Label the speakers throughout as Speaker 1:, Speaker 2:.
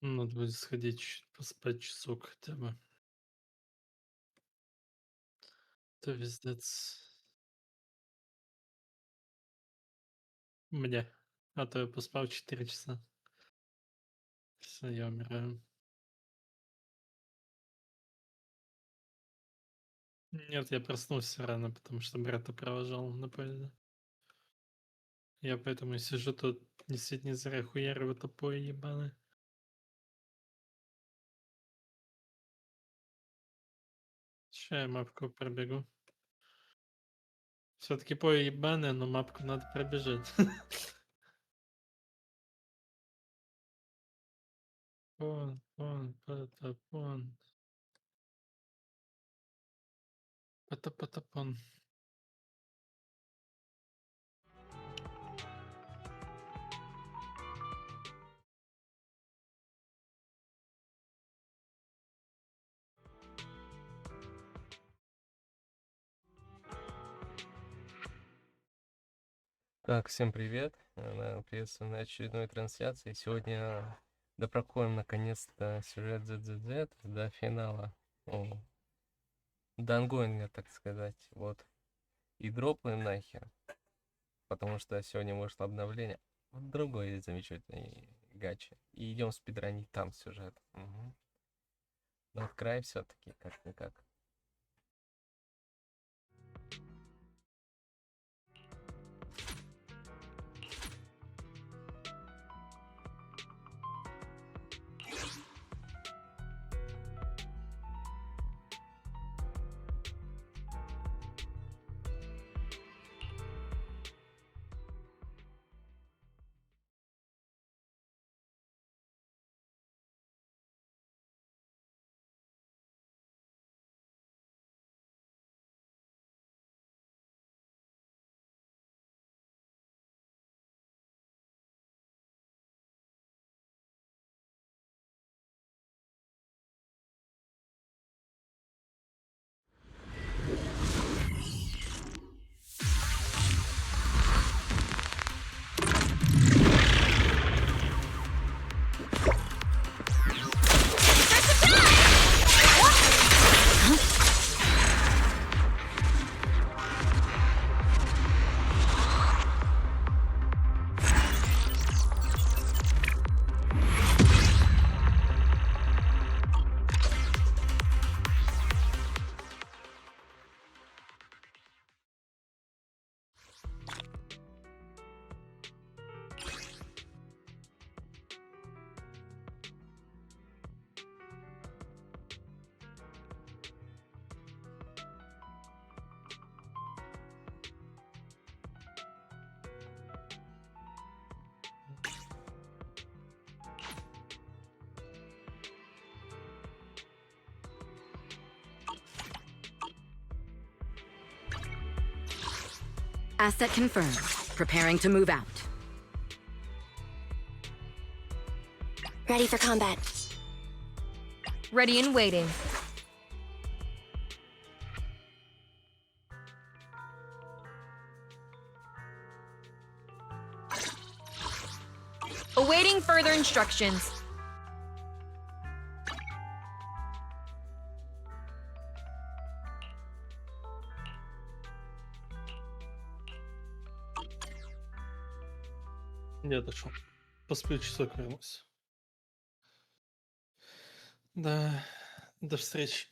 Speaker 1: Надо будет сходить чуть поспать часок хотя бы. Это пиздец. Мне. А то я поспал 4 часа. Всё, я умираю. Нет, я проснулся рано, потому что брата провожал на поезде. Я поэтому и сижу тут, ни свет ни заря хуярю в топое ебаное. Ща я мапку пробегу. Все-таки поле ебаное, но мапку надо пробежать. Потапон. Потапон.
Speaker 2: Так, всем привет. Приветствую на очередной трансляции. Сегодня допроходим наконец-то сюжет ZZZ до финала. До ангоинга, так сказать. Вот. И дропаем нахер. Потому что сегодня вышло обновление. Вот другой замечательный гачи. И идем спидранить там сюжет. Угу. Но в край все-таки, как-никак.
Speaker 3: Asset confirmed. Preparing to move out.
Speaker 4: Ready for combat.
Speaker 5: Ready and waiting. Awaiting further instructions.
Speaker 1: Я дошел. Посплю часок, вернусь. Да, до встречи.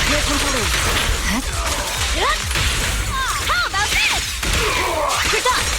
Speaker 4: No time to lose. How about this? You're done.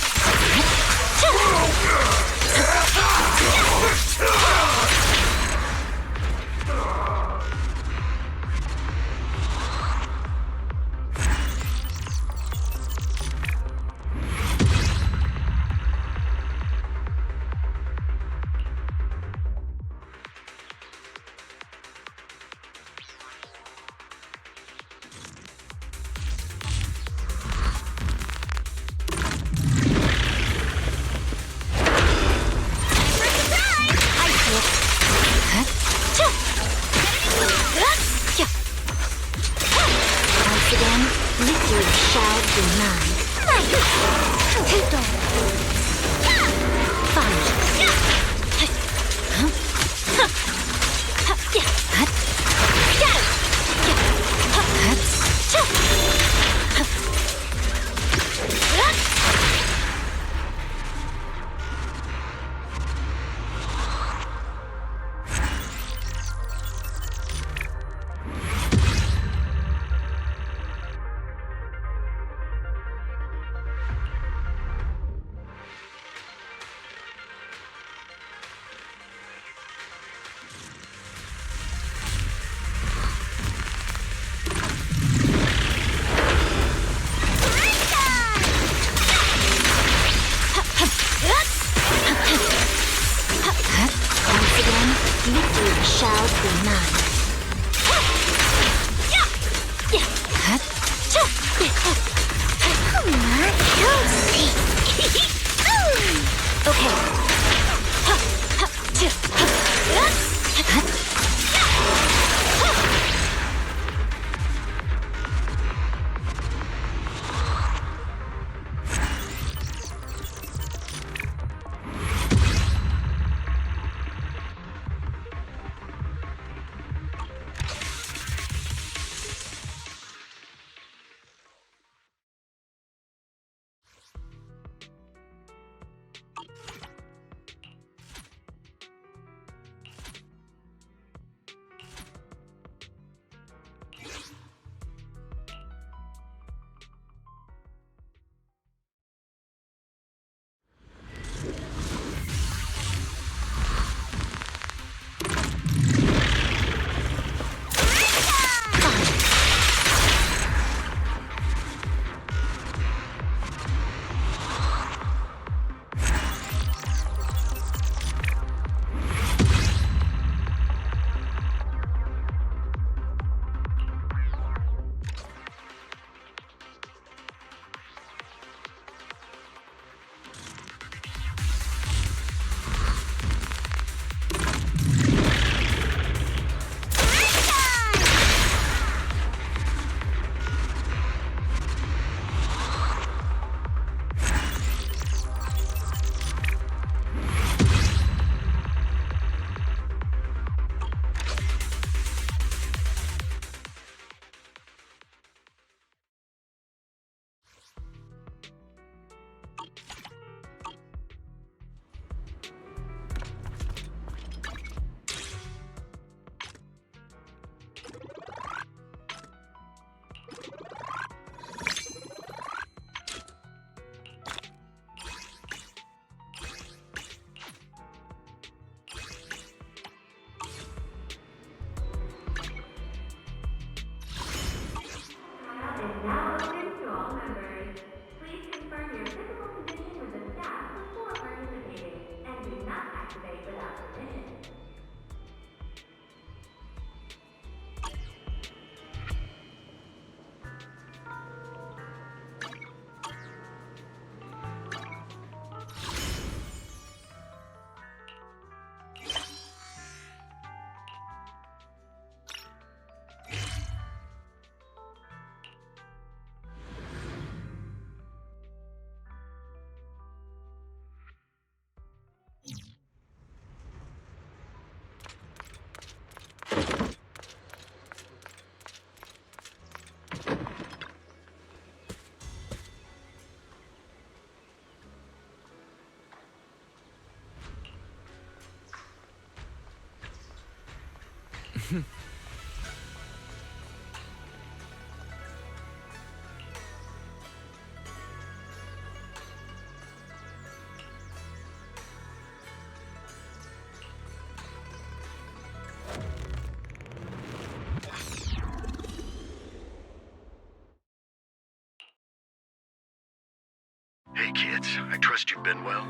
Speaker 6: Hey kids, I trust you've been well.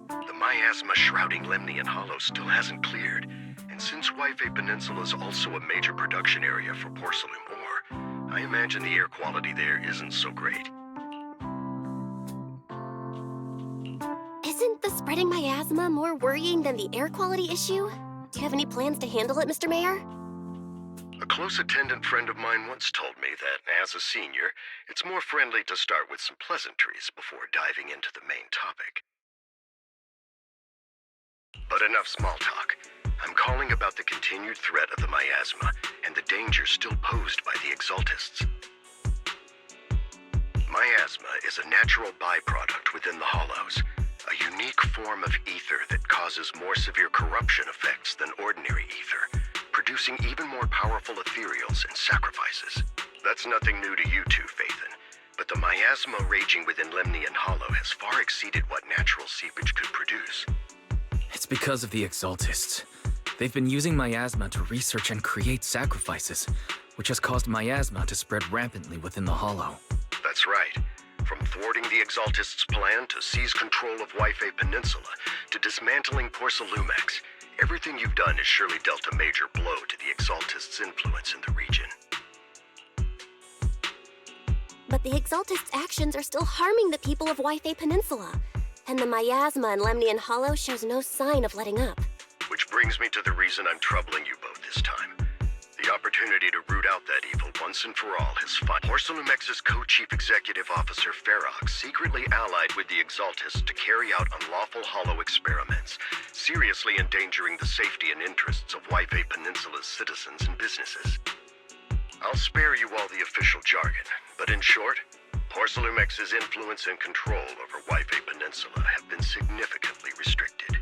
Speaker 6: The miasma shrouding Lemnian Hollow still hasn't cleared, and since Wi-Fi Peninsula is also a major production area for porcelain ore, I imagine the air quality there isn't so great.
Speaker 4: Isn't the spreading miasma more worrying than the air quality issue? Do you have any plans to handle it, Mr. Mayor?
Speaker 6: A close attendant friend of mine once told me that, as a senior, it's more friendly to start with some pleasantries before diving into the main topic. But enough small talk. I'm calling about the continued threat of the miasma and the danger still posed by the Exaltists. Miasma is a natural byproduct within the Hollows, a unique form of ether that causes more severe corruption effects than ordinary ether, producing even more powerful ethereals and sacrifices. That's nothing new to you two, Phaethon, but the miasma raging within Lemnian Hollow has far exceeded what natural seepage could produce.
Speaker 7: It's because of the Exaltists. They've been using miasma to research and create sacrifices, which has caused miasma to spread rampantly within the Hollow.
Speaker 6: That's right. From thwarting the Exaltists' plan to seize control of Wi-Fi Peninsula to dismantling Porcelumex, everything you've done has surely dealt a major blow to the Exaltists' influence in the region.
Speaker 4: But the Exaltists' actions are still harming the people of Wi-Fi Peninsula, and the miasma in Lemnian Hollow shows no sign of letting up.
Speaker 6: Which brings me to the reason I'm troubling you both this time. The opportunity to root out that evil once and for all has finally. Porcelumex's co-chief executive officer Ferox secretly allied with the Exaltists to carry out unlawful hollow experiments, seriously endangering the safety and interests of Wi-Fi Peninsula's citizens and businesses. I'll spare you all the official jargon, but in short, Porcelumex's influence and control over Wi-Fi Peninsula have been significantly restricted.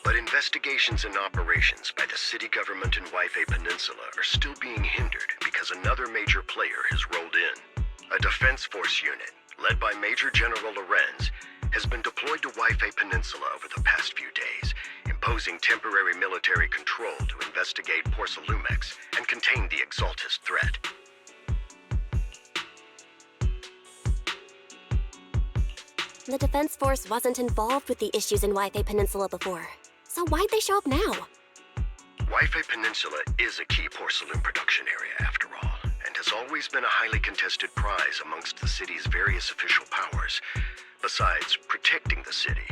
Speaker 6: But investigations and operations by the city government in Wi-Fi Peninsula are still being hindered because another major player has rolled in. A defense force unit, led by Major General Lorenz, has been deployed to Wi-Fi Peninsula over the past few days, imposing temporary military control to investigate Porcelumex and contain the Exaltist threat.
Speaker 4: The Defense Force wasn't involved with the issues in Wi-Fi Peninsula before, so why'd they show up now?
Speaker 6: Wi-Fi Peninsula is a key porcelain production area, after all, and has always been a highly contested prize amongst the city's various official powers. Besides protecting the city,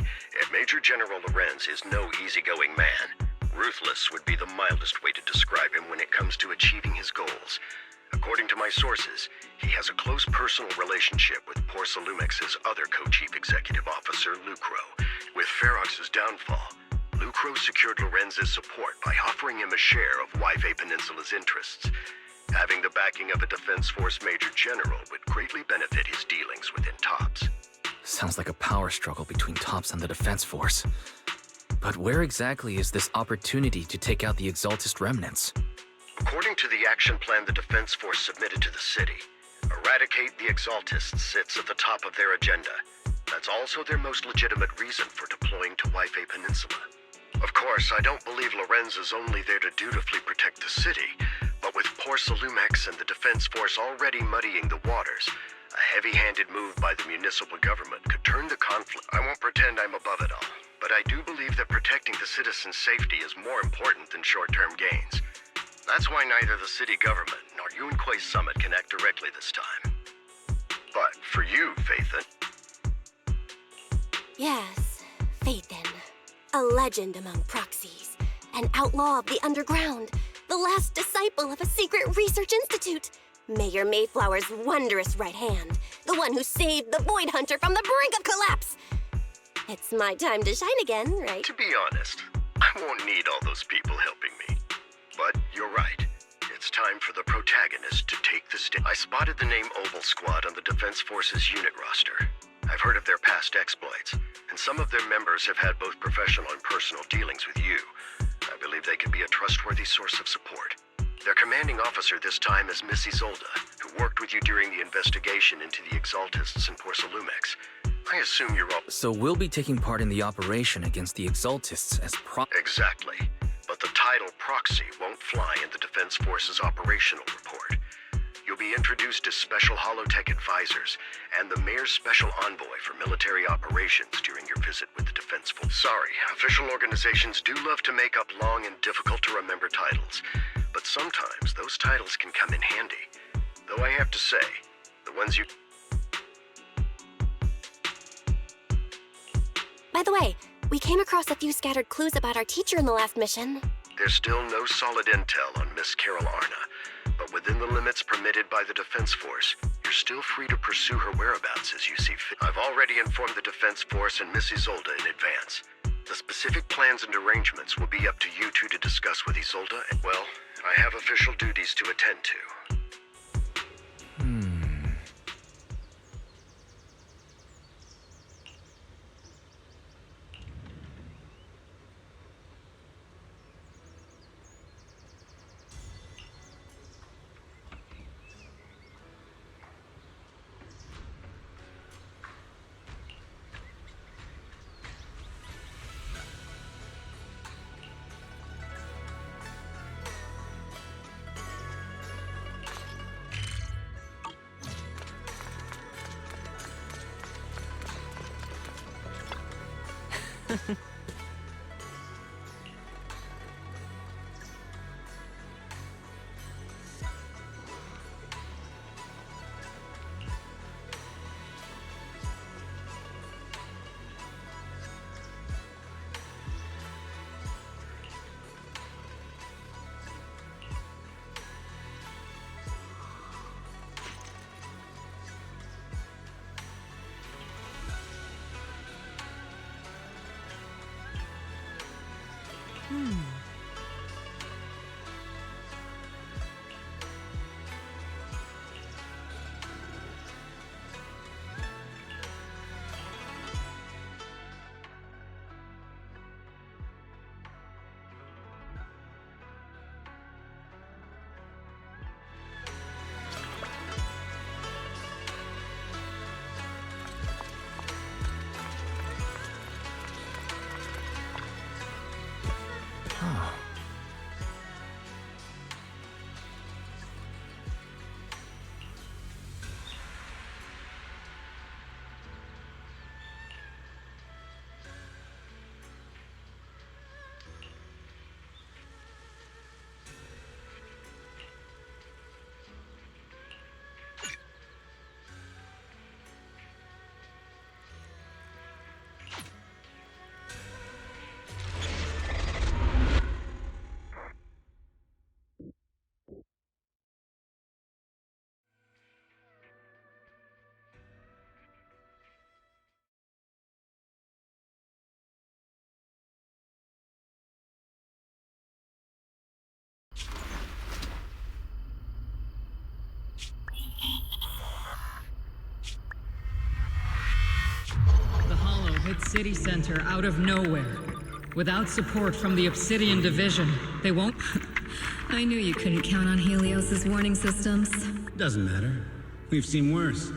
Speaker 6: Major General Lorenz is no easygoing man. Ruthless would be the mildest way to describe him when it comes to achieving his goals. According to my sources, he has a close personal relationship with Porcelumex's other co-chief executive officer, Lucro. With Ferox's downfall, Lucro secured Lorenz's support by offering him a share of Wi-Fi Peninsula's interests. Having the backing of a Defense Force Major General would greatly benefit his dealings within TOPS.
Speaker 7: Sounds like a power struggle between TOPS and the Defense Force. But where exactly is this opportunity to take out the Exaltist remnants?
Speaker 6: According to the action plan the Defense Force submitted to the city, eradicate the Exaltists sits at the top of their agenda. That's also their most legitimate reason for deploying to Wi-Fi Peninsula. Of course, I don't believe Lorenz is only there to dutifully protect the city, but with Porcelumex and the Defense Force already muddying the waters, a heavy-handed move by the municipal government could turn the conflict. I won't pretend I'm above it all, but I do believe that protecting the citizens' safety is more important than short-term gains. That's why neither the city government nor Yunquay Summit can act directly this time. But for you, Phaethon...
Speaker 4: Yes, Phaethon. A legend among proxies. An outlaw of the underground. The last disciple of a secret research institute. Mayor Mayflower's wondrous right hand. The one who saved the Void Hunter from the brink of collapse. It's my time to shine again, right?
Speaker 6: To be honest, I won't need all those people helping me. But you're right. It's time for the protagonist to take the stage. I spotted the name Oval Squad on the Defense Force's unit roster. I've heard of their past exploits, and some of their members have had both professional and personal dealings with you. I believe they could be a trustworthy source of support. Their commanding officer this time is Miss Isolda, who worked with you during the investigation into the Exaltists and Porcelumex. I assume you're all...
Speaker 7: So we'll be taking part in the operation against the Exaltists as
Speaker 6: Exactly. But the title proxy won't fly in the Defense Force's operational report. You'll be introduced as special holotech advisors and the mayor's special envoy for military operations during your visit with the Defense Force. Sorry, official organizations do love to make up long and difficult to remember titles, but sometimes those titles can come in handy. Though I have to say, the ones you...
Speaker 4: By the way, we came across a few scattered clues about our teacher in the last mission.
Speaker 6: There's still no solid intel on Miss Carol Arna, but within the limits permitted by the Defense Force, you're still free to pursue her whereabouts as you see fit. I've already informed the Defense Force and Miss Isolde in advance. The specific plans and arrangements will be up to you two to discuss with Isolde, and, well, I have official duties to attend to.
Speaker 8: The Hollow hit City Center out of nowhere. Without support from the Obsidian Division, they won't...
Speaker 3: I knew you couldn't count on Helios's warning systems.
Speaker 9: Doesn't matter. We've seen worse.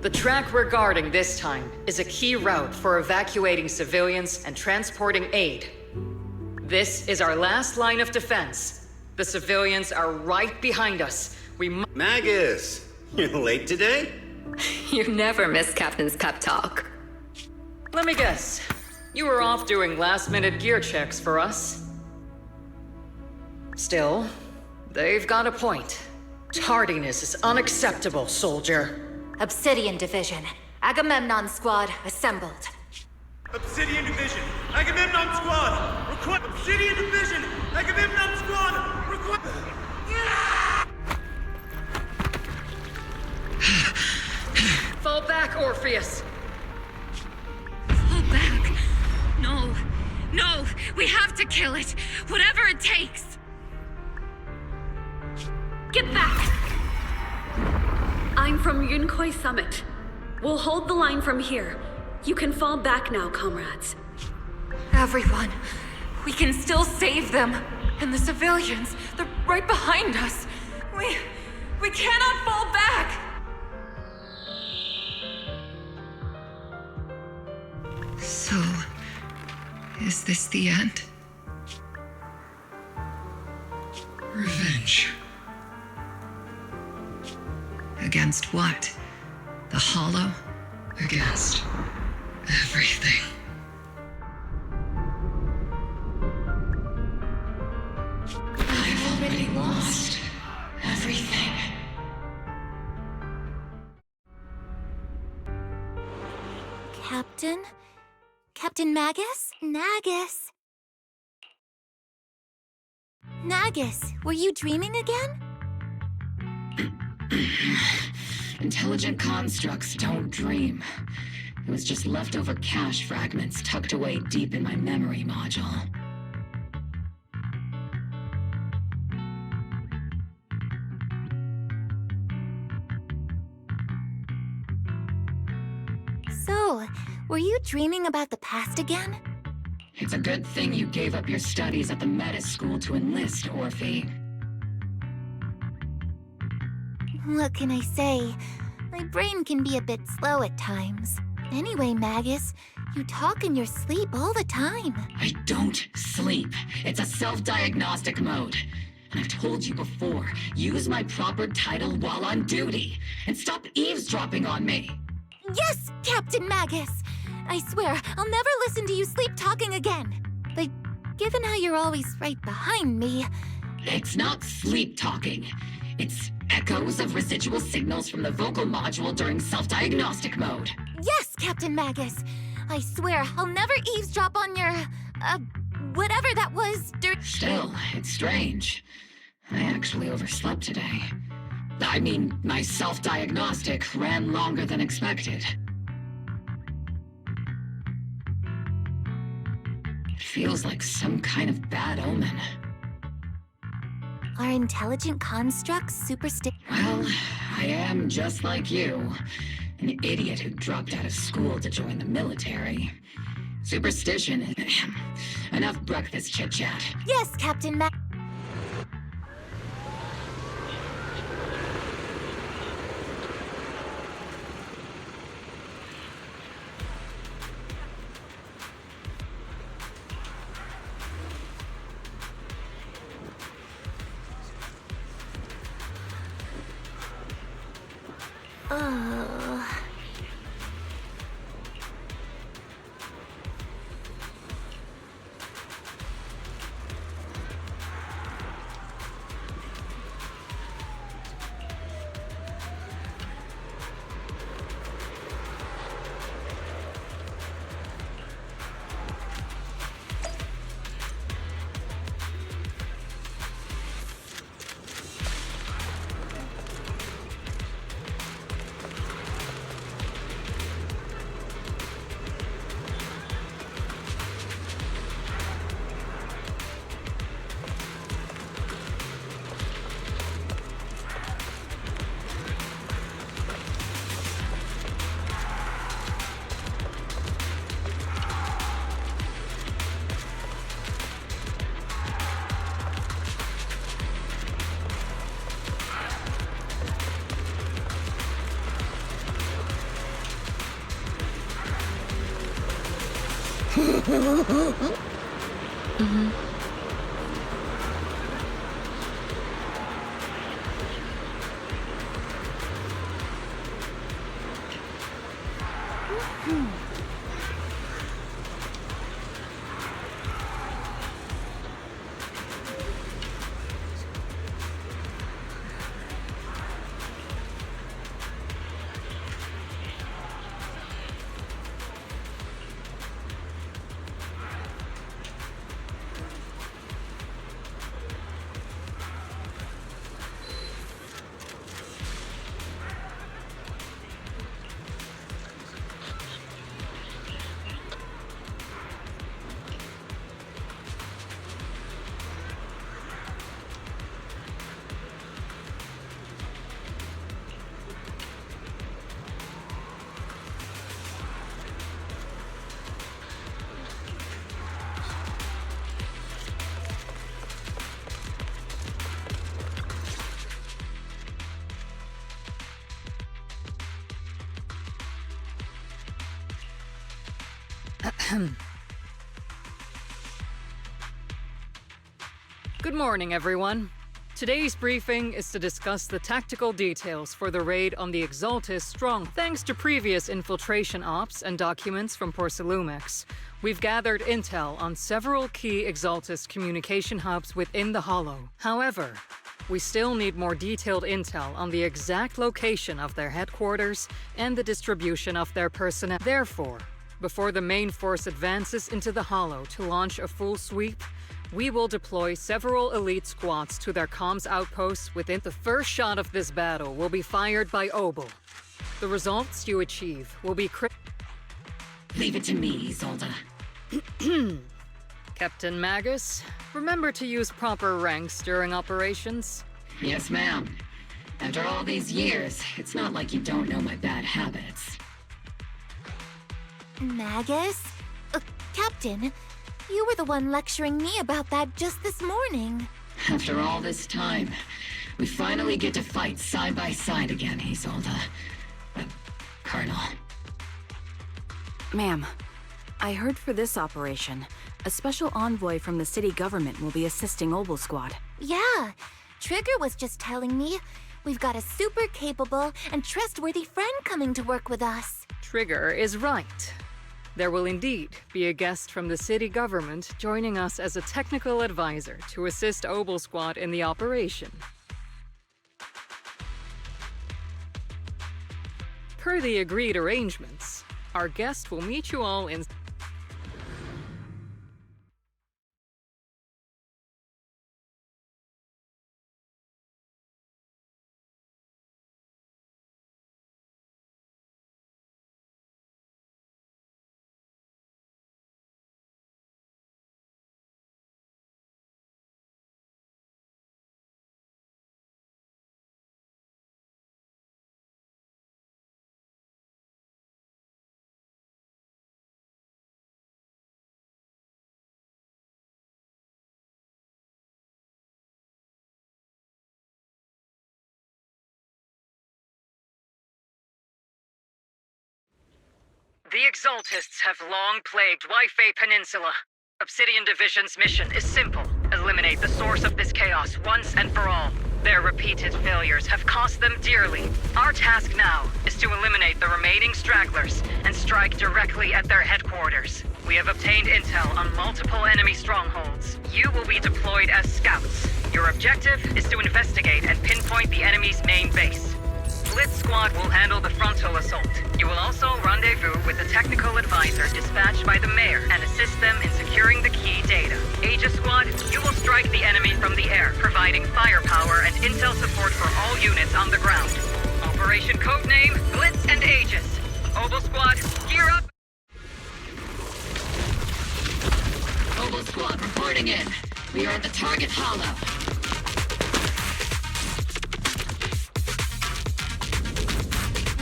Speaker 10: The track we're guarding this time is a key route for evacuating civilians and transporting aid. This is our last line of defense. The civilians are right behind us.
Speaker 9: Magus! You're late today?
Speaker 3: You never miss Captain's pep talk.
Speaker 10: Let me guess. You were off doing last-minute gear checks for us. Still, they've got a point. Tardiness is unacceptable, soldier.
Speaker 11: Obsidian Division. Agamemnon Squad assembled.
Speaker 12: Obsidian Division. Agamemnon Squad. Request. Obsidian Division. Agamemnon Squad. Request.
Speaker 10: Fall back, Orpheus.
Speaker 13: Fall back. No. No. We have to kill it. Whatever it takes.
Speaker 14: Get back! I'm from Yunkoi Summit. We'll hold the line from here. You can fall back now, comrades.
Speaker 5: Everyone. We can still save them. And the civilians, they're right behind us. We cannot fall back!
Speaker 13: So, is this the end?
Speaker 10: research. Against what? The Hollow? Against everything. I've already lost everything.
Speaker 11: Captain? Captain Magus? Nagus? Nagus, were you dreaming again?
Speaker 10: Intelligent constructs don't dream. It was just leftover cache fragments tucked away deep in my memory module.
Speaker 11: So, were you dreaming about the past again?
Speaker 10: It's a good thing you gave up your studies at the Meta School to enlist, Orphe.
Speaker 11: What can I say? My brain can be a bit slow at times. Anyway, Magus, you talk in your sleep all the time.
Speaker 10: I don't sleep. It's a self-diagnostic mode. And I've told you before, use my proper title while on duty. And stop eavesdropping on me.
Speaker 11: Yes, Captain Magus! I swear, I'll never listen to you sleep talking again. But given how you're always right behind me...
Speaker 10: It's not sleep talking. It's echoes of residual signals from the vocal module during self-diagnostic mode.
Speaker 11: Yes, Captain Magus! I swear, I'll never eavesdrop on your... whatever that was
Speaker 10: Still, it's strange. I actually overslept today. I mean, my self-diagnostic ran longer than expected. It feels like some kind of bad omen.
Speaker 11: Are intelligent constructs superstitious?
Speaker 10: Well, I am just like you. An idiot who dropped out of school to join the military. Superstition. Enough breakfast chit-chat.
Speaker 11: Yes, Captain Magus.
Speaker 10: Good morning, everyone. Today's briefing is to discuss the tactical details for the raid on the Exaltis Strong. Thanks to previous infiltration ops and documents from Porcelumex, we've gathered intel on several key Exaltis communication hubs within the Hollow. However, we still need more detailed intel on the exact location of their headquarters and the distribution of their personnel. Therefore, before the main force advances into the Hollow to launch a full sweep, we will deploy several elite squads to their comms outposts within. The first shot of this battle will be fired by Obel. The results you achieve will be
Speaker 8: Leave it to me, Isolde.
Speaker 10: Captain Magus, remember to use proper ranks during operations?
Speaker 8: Yes, ma'am. After all these years, it's not like you don't know my bad habits.
Speaker 11: Magus? Captain, you were the one lecturing me about that just this morning.
Speaker 8: After all this time, we finally get to fight side by side again, Isolde. Colonel.
Speaker 3: Ma'am, I heard for this operation, a special envoy from the city government will be assisting Obel Squad.
Speaker 11: Yeah, Trigger was just telling me we've got a super capable and trustworthy friend coming to work with us.
Speaker 10: Trigger is right. There will indeed be a guest from the city government joining us as a technical advisor to assist Obel Squad in the operation. Per the agreed arrangements, our guest will meet you all in... The Exaltists have long plagued Waifei Peninsula. Obsidian Division's mission is simple. Eliminate the source of this chaos once and for all. Their repeated failures have cost them dearly. Our task now is to eliminate the remaining stragglers and strike directly at their headquarters. We have obtained intel on multiple enemy strongholds. You will be deployed as scouts. Your objective is to investigate and pinpoint the enemy's main base. Blitz Squad will handle the frontal assault. You will also rendezvous with the technical advisor dispatched by the mayor and assist them in securing the key data. Aegis Squad, you will strike the enemy from the air, providing firepower and intel support for all units on the ground. Operation codename Blitz and Aegis. Obel Squad, gear up!
Speaker 8: Obel Squad reporting in. We are at the target hollow.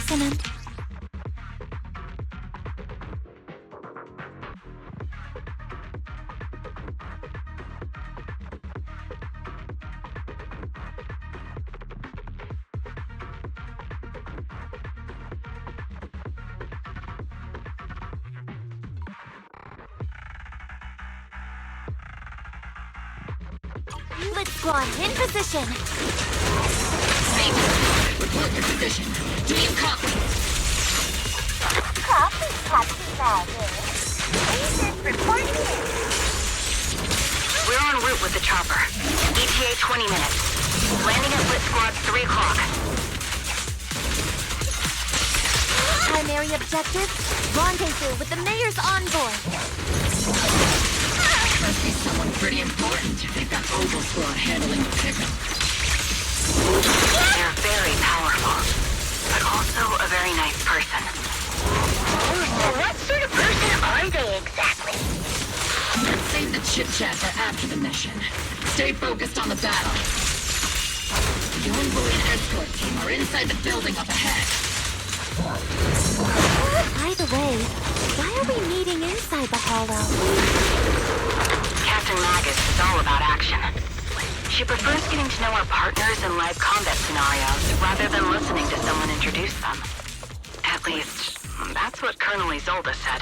Speaker 11: Listening. Blitz Squad in position.
Speaker 8: Report your position. Do you copy?
Speaker 11: Copy, Captain Magus. Agent reporting in.
Speaker 3: We're en route with the chopper. ETA 20 minutes. Landing at Blitz Squad 3 o'clock.
Speaker 11: Primary objective, rendezvous with the mayor's envoy.
Speaker 8: Must be someone pretty important if they've got Obel Squad handling the pickup.
Speaker 3: They're very powerful, but also a very nice person.
Speaker 11: What sort of person are they exactly?
Speaker 8: Let's save the chit-chat for after the mission. Stay focused on the battle. The envoy and escort team are inside the building up ahead.
Speaker 11: By the way, why are we meeting inside the hollow?
Speaker 3: Captain Magus is all about action. She prefers getting to know our partners in live combat scenarios rather than listening to someone introduce them. At least, that's what Colonel Isolde said.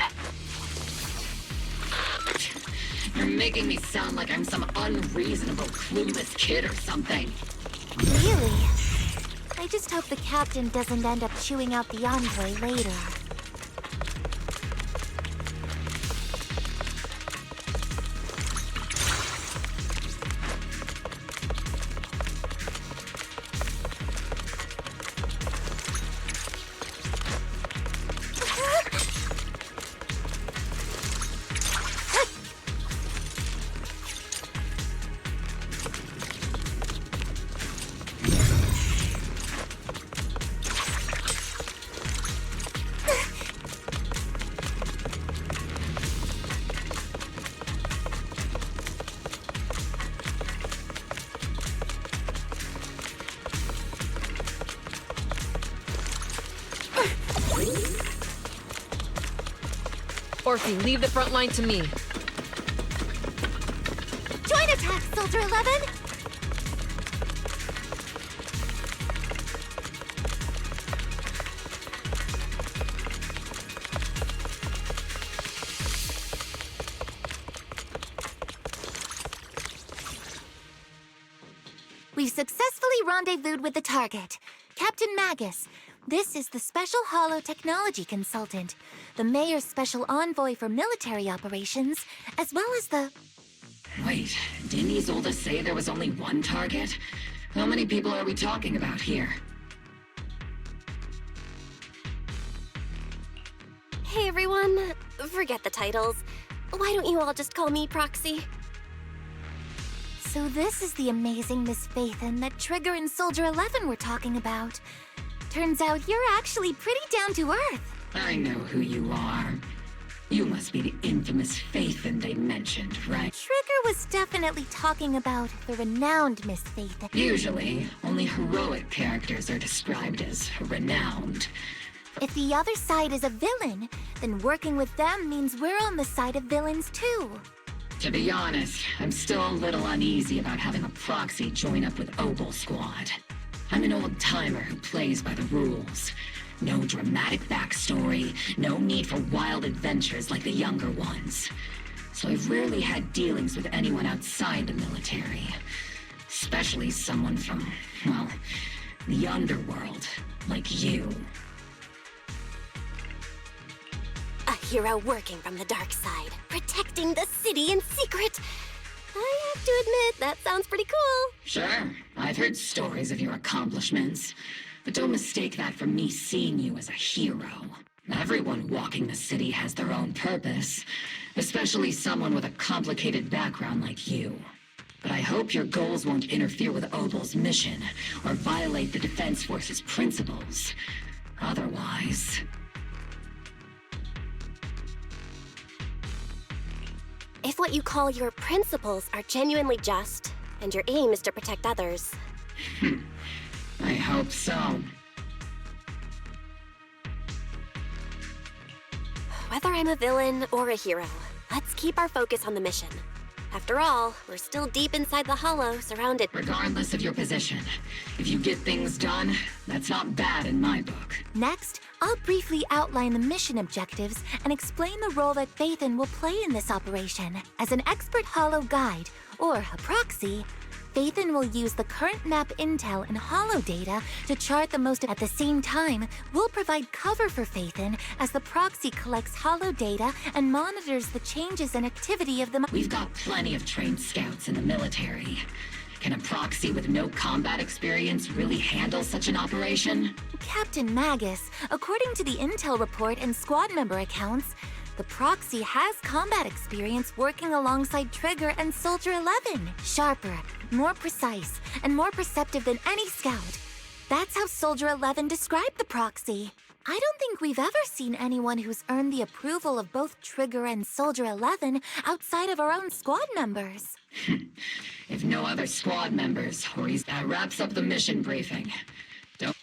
Speaker 8: You're making me sound like I'm some unreasonable, clueless kid or something.
Speaker 11: Really? I just hope the captain doesn't end up chewing out the envoy later.
Speaker 15: Orphe, leave the front line to me.
Speaker 11: Join attack, Soldier 11! We've successfully rendezvoused with the target, Captain Magus. This is the Special Holo Technology Consultant, the Mayor's Special Envoy for Military Operations, as well as the...
Speaker 8: Wait, didn't Isolde say there was only one target? How many people are we talking about here?
Speaker 4: Hey everyone, forget the titles. Why don't you all just call me Proxy?
Speaker 11: So this is the amazing Miss Phaethon that Trigger and Soldier 11 were talking about. Turns out you're actually pretty down to earth.
Speaker 8: I know who you are. You must be the infamous Phaethon they mentioned, right?
Speaker 11: Trigger was definitely talking about the renowned Miss Phaethon.
Speaker 8: Usually, only heroic characters are described as renowned.
Speaker 11: If the other side is a villain, then working with them means we're on the side of villains too.
Speaker 8: To be honest, I'm still a little uneasy about having a proxy join up with Obel Squad. I'm an old-timer who plays by the rules. No dramatic backstory, no need for wild adventures like the younger ones. So I've rarely had dealings with anyone outside the military. Especially someone from, well, the underworld, like you.
Speaker 4: A hero working from the dark side, protecting the city in secret. I have to admit, that sounds pretty cool.
Speaker 8: Sure, I've heard stories of your accomplishments. But don't mistake that for me seeing you as a hero. Everyone walking the city has their own purpose, especially someone with a complicated background like you. But I hope your goals won't interfere with Obel's mission or violate the Defense Force's principles. Otherwise...
Speaker 4: If what you call your principles are genuinely just, and your aim is to protect others...
Speaker 8: I hope so.
Speaker 4: Whether I'm a villain or a hero, let's keep our focus on the mission. After all, we're still deep inside the Hollow, surrounded...
Speaker 8: Regardless of your position, if you get things done, that's not bad in my book.
Speaker 11: Next, I'll briefly outline the mission objectives and explain the role that Phaethon will play in this operation. As an expert Hollow guide, or a proxy, Phaethon will use the current map intel and Hollow data to chart the most. At the same time, we'll provide cover for Phaethon as the proxy collects Hollow data and monitors the changes and activity of the...
Speaker 8: We've got plenty of trained scouts in the military. Can a proxy with no combat experience really handle such an operation?
Speaker 11: Captain Magus, according to the intel report and squad member accounts, the proxy has combat experience working alongside Trigger and Soldier 11. Sharper, more precise, and more perceptive than any scout. That's how Soldier 11 described the proxy. I don't think we've ever seen anyone who's earned the approval of both Trigger and Soldier 11 outside of our own squad members.
Speaker 8: If no other squad members, that wraps up the mission briefing. Don't...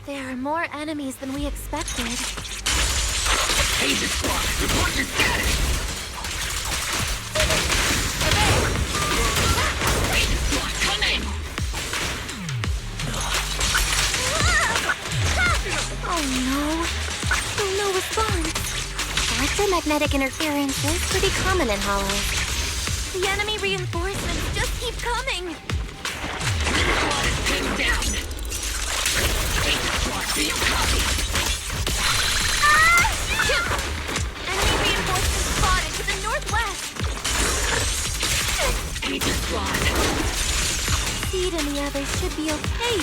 Speaker 11: There are more enemies than we expected.
Speaker 8: Agent Squad, report your status. Agent Squad, come in.
Speaker 11: Oh no. Still no response. Electromagnetic interference is pretty common in Hollows. The enemy reinforcements just keep coming.
Speaker 8: Squad is pinned down. Agent Squad, do you copy?
Speaker 11: Enemy reinforcements spotted to the northwest.
Speaker 8: Agent Squad.
Speaker 11: Seed and the others should be okay.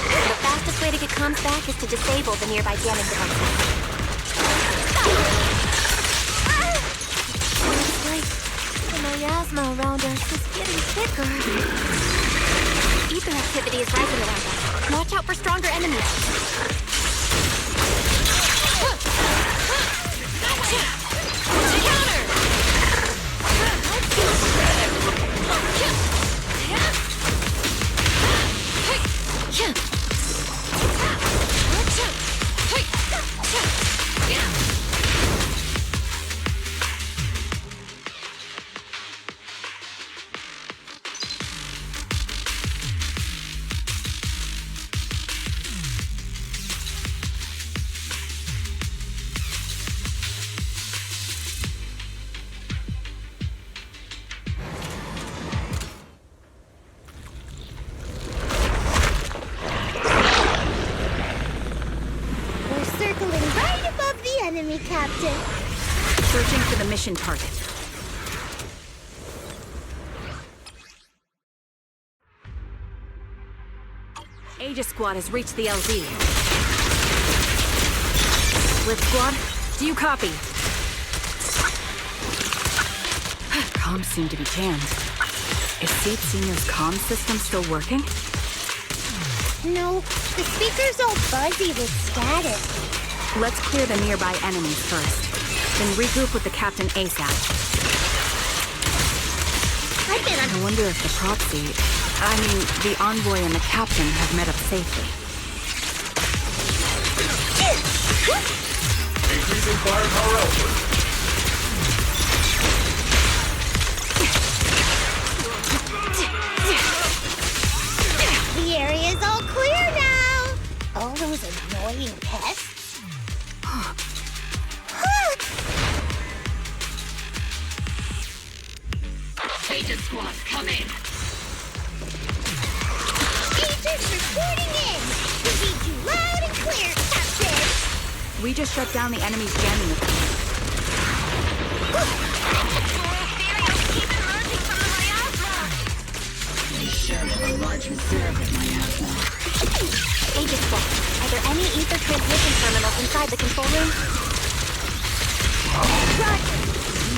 Speaker 11: The fastest way to get comms back is to disable the nearby jamming devices. Looks like the miasma around us is getting thicker. Ether activity is rising around us. Watch out for stronger enemies. Counter!
Speaker 16: Enemy, Captain.
Speaker 17: Searching for the mission target. Aegis Squad has reached the LZ. Blitz Squad, do you copy? Comms seem to be jammed. Is Seed Senior's comm system still working?
Speaker 16: No, the speaker's all fuzzy with static.
Speaker 17: Let's clear the nearby enemies first, then regroup with the Captain ASAP. I wonder if the proxy, the envoy and the Captain have met up safely.
Speaker 12: Increasing firepower output.
Speaker 16: The area's all clear now. All those annoying pests.
Speaker 8: Agent Squad, come in.
Speaker 16: Agents reporting in. We read you loud and clear, Captain.
Speaker 17: We just shut down the enemy's jamming equipment.
Speaker 8: We sure have a large reserve of miasma.
Speaker 11: Agent Squad, are there any ether transmission terminals inside the control room?
Speaker 16: Roger.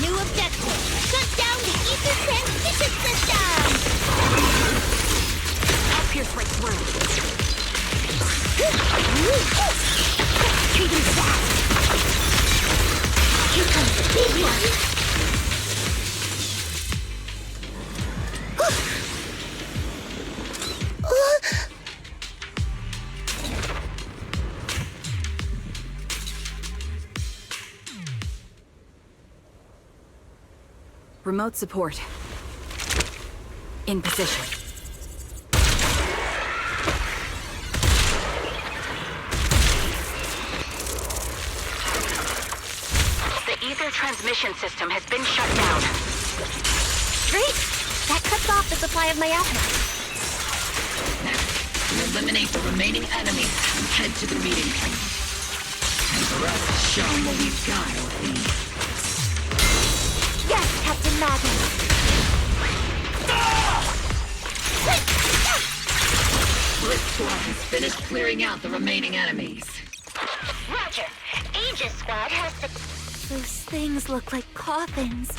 Speaker 16: New objective. Shut down the ether transmission system.
Speaker 17: I'll pierce right through.
Speaker 16: Treat him fast. Here comes the big one.
Speaker 17: Remote support. In position.
Speaker 3: The ether transmission system has been shut down.
Speaker 11: Great! That cuts off the supply of miasma.
Speaker 8: Now, we eliminate the remaining enemies and head to the meeting point. And for us to show them what we've got, Orphe.
Speaker 11: Yes, Captain Magnus!
Speaker 8: Blitz Squad has finished clearing out the remaining enemies.
Speaker 16: Roger. Aegis Squad has the...
Speaker 11: Those things look like coffins.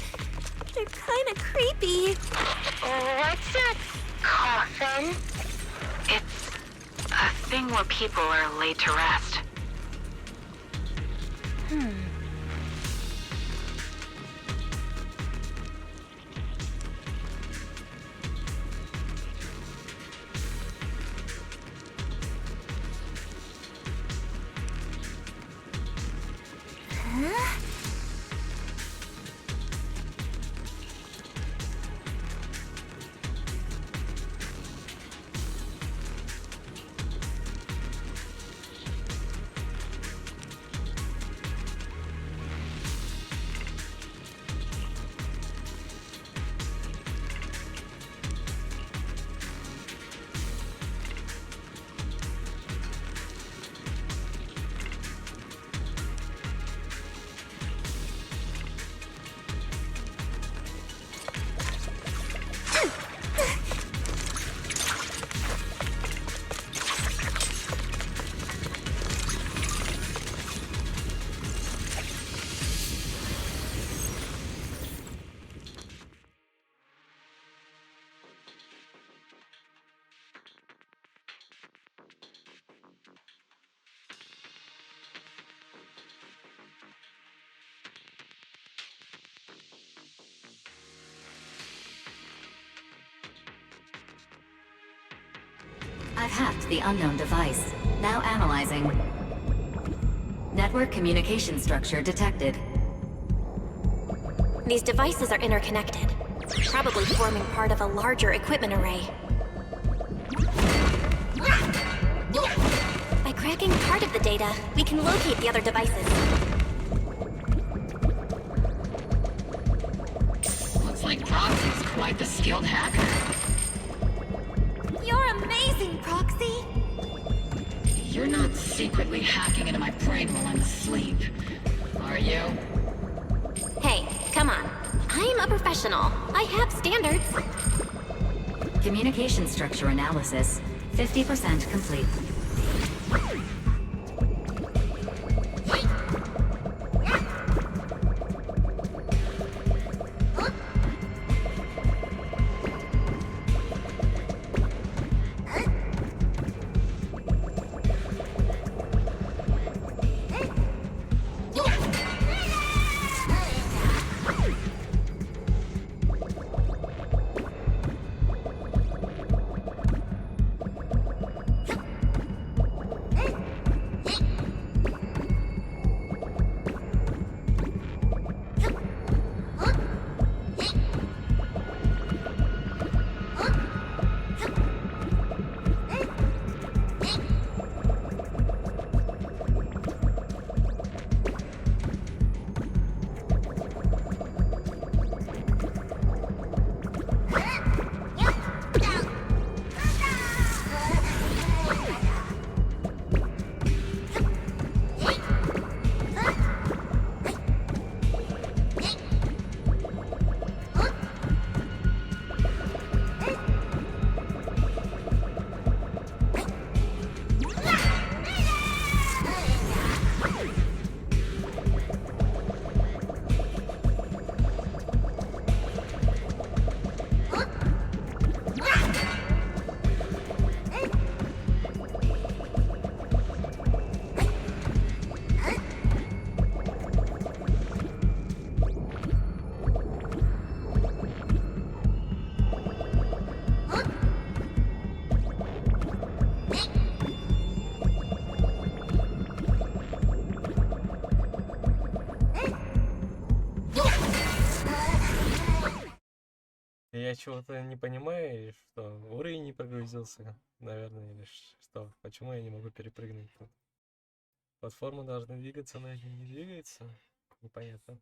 Speaker 11: They're kinda creepy.
Speaker 16: What's a coffin?
Speaker 3: It's a thing where people are laid to rest.
Speaker 18: I've hacked the unknown device. Now analyzing. Network communication structure detected.
Speaker 4: These devices are interconnected, probably forming part of a larger equipment array. By cracking part of the data, we can locate the other devices.
Speaker 8: Looks like Proxy's quite the skilled hacker.
Speaker 11: You're amazing, Proxy!
Speaker 8: You're not secretly hacking into my brain while I'm asleep, are you?
Speaker 4: Hey, come on. I'm a professional. I have standards.
Speaker 18: Communication structure analysis. 50% complete.
Speaker 2: Я чего-то не понимаю, или что уровень не прогрузился, наверное, или что? Почему я не могу перепрыгнуть тут? Платформа должна двигаться, но не двигается. Непонятно.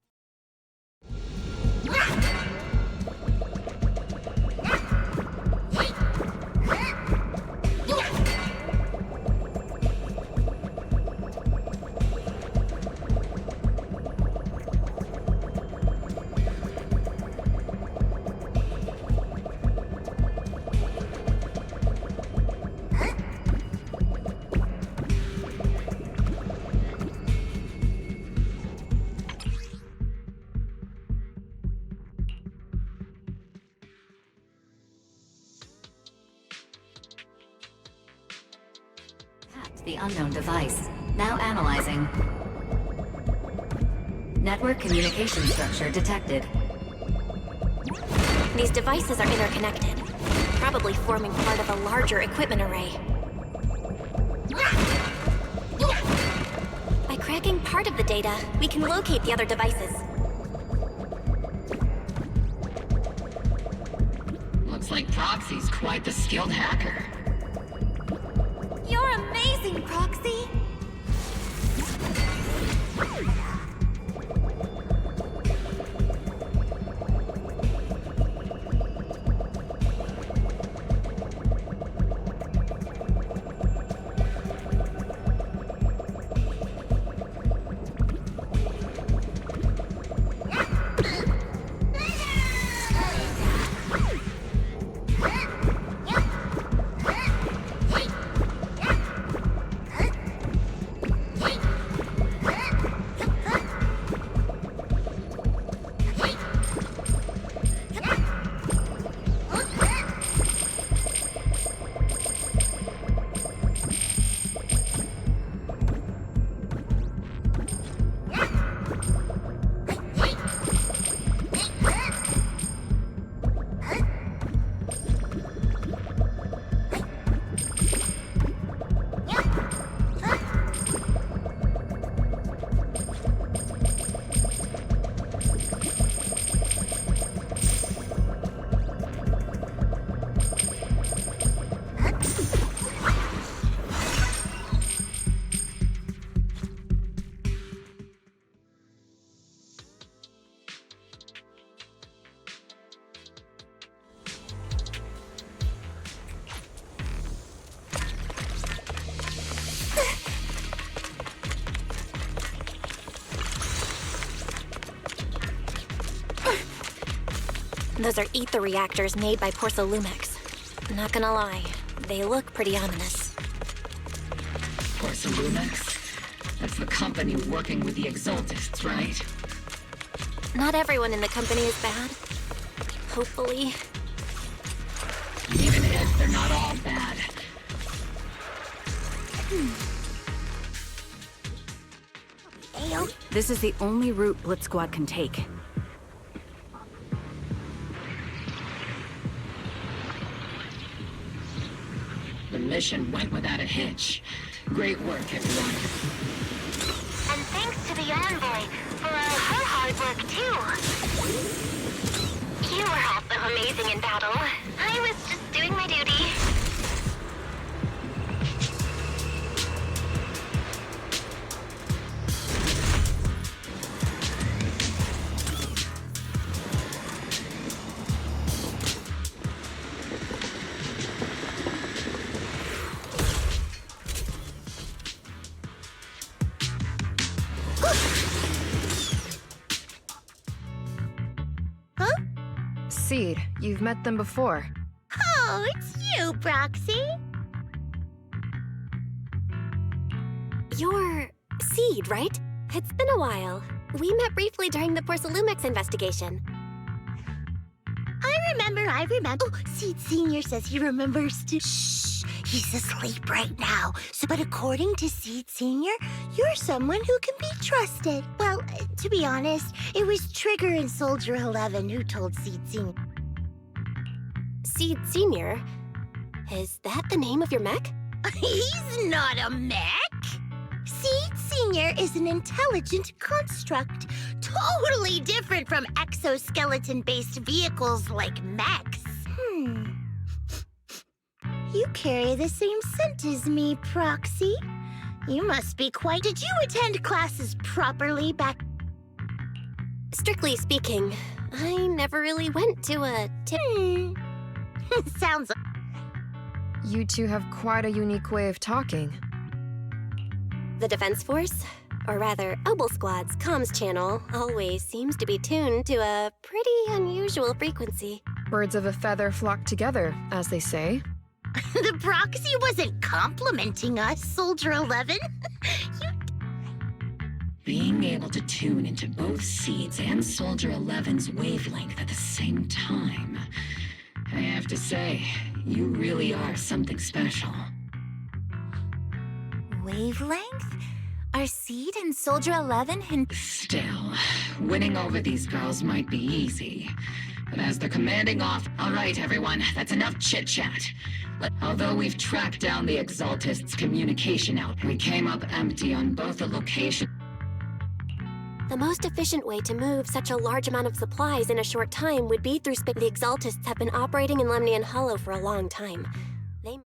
Speaker 18: The unknown device. Now analyzing. Network communication structure detected.
Speaker 4: These devices are interconnected, probably forming part of a larger equipment array. By cracking part of the data, we can locate the other devices.
Speaker 8: Looks like Proxy's quite the skilled hacker.
Speaker 11: You're amazing, Proxy!
Speaker 4: Those are ether reactors made by Porcelumex. Not gonna lie, they look pretty ominous.
Speaker 8: Porcelumex? That's the company working with the Exaltists, right?
Speaker 4: Not everyone in the company is bad. Hopefully.
Speaker 8: Even if they're not all bad.
Speaker 17: This is the only route Blitz Squad can take.
Speaker 8: The mission went without a hitch. Great work, everyone.
Speaker 16: And thanks to the Envoy for all her hard work, too. You were also amazing in battle. I was just doing my duty.
Speaker 15: Seed, you've met them before.
Speaker 16: Oh, it's you, Proxy.
Speaker 4: You're Seed, right? It's been a while. We met briefly during the Porcelumex investigation.
Speaker 16: I remember. Oh, Seed Senior says he remembers too. Shh, he's asleep right now. But according to Seed Senior, you're someone who can be trusted. Well, to be honest, it was Trigger and Soldier 11 who told Seed Senior.
Speaker 4: Seed Senior? Is that the name of your mech?
Speaker 16: He's not a mech. Seed Senior is an intelligent construct, totally different from exoskeleton-based vehicles like mechs. You carry the same scent as me, Proxy. You must be quite... Did you attend classes properly back...
Speaker 4: Strictly speaking, I never really went to a
Speaker 16: Sounds...
Speaker 15: You two have quite a unique way of talking.
Speaker 4: The Defense Force, or rather, Obel Squad's comms channel, always seems to be tuned to a pretty unusual frequency.
Speaker 15: Birds of a feather flock together, as they say.
Speaker 16: The Proxy wasn't complimenting us, Soldier 11.
Speaker 8: Being able to tune into both Seed's and Soldier 11's wavelength at the same time. I have to say, you really are something special.
Speaker 11: Wavelength? Are Seed and Soldier 11 and...
Speaker 8: Still, winning over these girls might be easy. But as the commanding off... All right, everyone, that's enough chit-chat. Although we've tracked down the Exaltists' communication out, we came up empty on both the location...
Speaker 4: The most efficient way to move such a large amount of supplies in a short time would be through space. The Exaltists have been operating in Lemnian Hollow for a long time. They...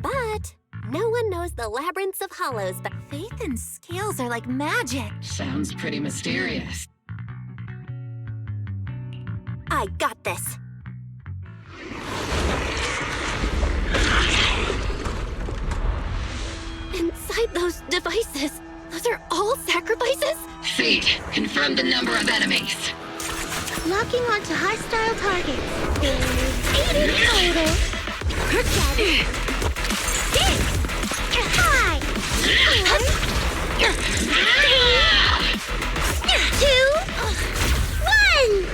Speaker 4: But no one knows the labyrinths of hollows, but
Speaker 11: Faith and scales are like magic.
Speaker 8: Sounds pretty mysterious.
Speaker 4: I got this. Inside those devices, those are all sacrifices?
Speaker 8: Seed, confirm the number of enemies.
Speaker 16: Locking onto hostile targets. There's 8 in total. 7, 6, 5, 4, 3, 2, 1.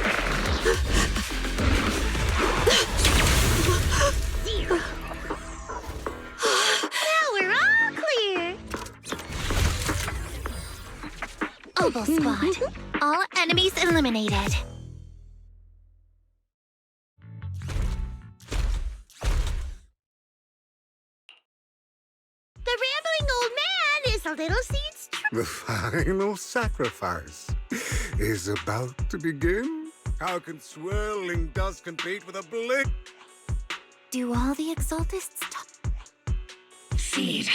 Speaker 16: Now we're all clear.
Speaker 11: Obel Squad, All enemies eliminated.
Speaker 16: The rambling old man is a little seed's
Speaker 19: The final sacrifice is about to begin. How can swirling dust compete with a blink?
Speaker 11: Do all the Exaltists talk?
Speaker 8: Seed.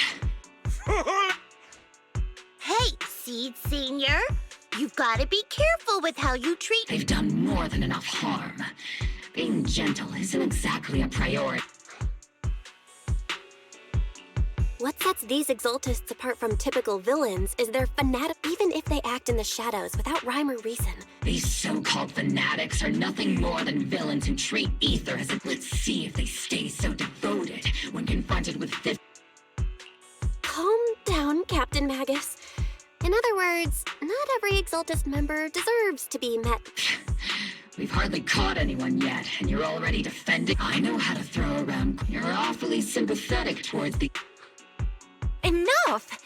Speaker 16: Hey, Seed Senior. You've got to be careful with how you treat.
Speaker 8: They've done more than enough harm. Being gentle isn't exactly a priority.
Speaker 4: What sets these Exaltists apart from typical villains is their fanatic, even if they act in the shadows without rhyme or reason.
Speaker 8: These so-called fanatics are nothing more than villains who treat Ether as a... Let's see if they stay so devoted when confronted with
Speaker 4: Calm down, Captain Magus. In other words, not every Exaltist member deserves to be met.
Speaker 8: We've hardly caught anyone yet, and you're already defending. I know how to throw around. You're awfully sympathetic towards the...
Speaker 11: Enough!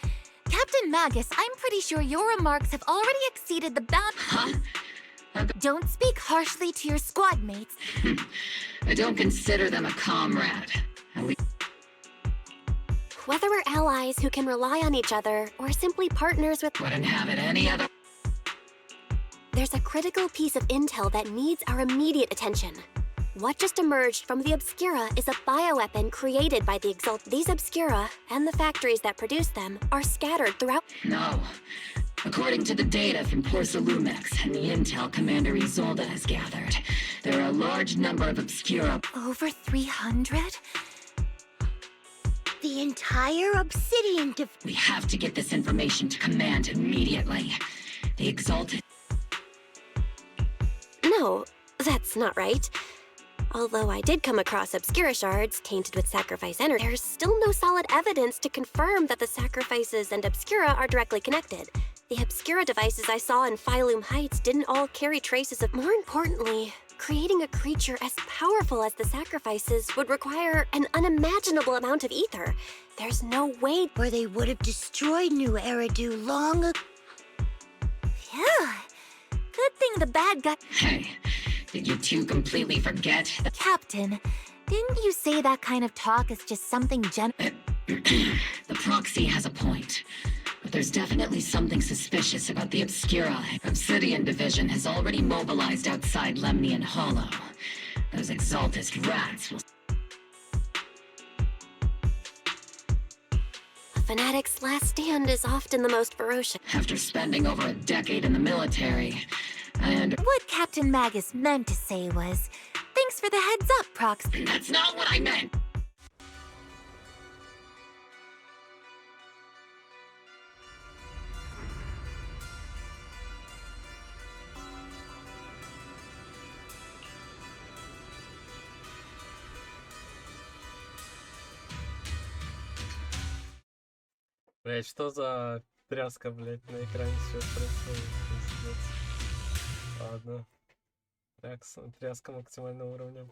Speaker 11: Captain Magus, I'm pretty sure your remarks have already exceeded the bound.
Speaker 8: Huh?
Speaker 11: Don't speak harshly to your squad mates.
Speaker 8: I don't consider them a comrade.
Speaker 4: Whether we're allies who can rely on each other, or simply partners with...
Speaker 8: Wouldn't have it any other...
Speaker 4: There's a critical piece of intel that needs our immediate attention. What just emerged from the Obscura is a bioweapon created by the These Obscura, and the factories that produce them, are scattered throughout...
Speaker 8: No. According to the data from Porsalumex and the intel Commander Isolde has gathered, there are a large number of Obscura...
Speaker 11: Over 300?
Speaker 16: The entire Obsidian...
Speaker 8: We have to get this information to Command immediately. The Exalted...
Speaker 4: No, that's not right. Although I did come across Obscura shards tainted with sacrifice energy, there's still no solid evidence to confirm that the sacrifices and Obscura are directly connected. The Obscura devices I saw in Phylum Heights didn't all carry traces of... More importantly, creating a creature as powerful as the sacrifices would require an unimaginable amount of ether. There's no way...
Speaker 16: Or they would have destroyed New Eridu long ago.
Speaker 11: Phew. Good thing the bad guy...
Speaker 8: Hey, did you two completely forget?
Speaker 11: Captain, didn't you say that kind of talk is just something
Speaker 8: The proxy has a point. But there's definitely something suspicious about the Obscura. Obsidian Division has already mobilized outside Lemnian Hollow. Those Exaltist rats will...
Speaker 4: A fanatic's last stand is often the most ferocious.
Speaker 8: After spending over a decade in the military,
Speaker 11: What Captain Magus meant to say was, thanks for the heads up, Prox.
Speaker 8: That's not what I meant!
Speaker 2: Блять, что за тряска, блять, на экране сейчас происходит? Пиздец. Ладно. Тряска максимального уровня.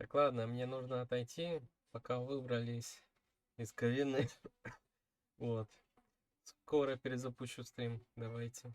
Speaker 2: Так, ладно, мне нужно отойти, пока выбрались из кабины. Вот. Скоро перезапущу стрим. Давайте.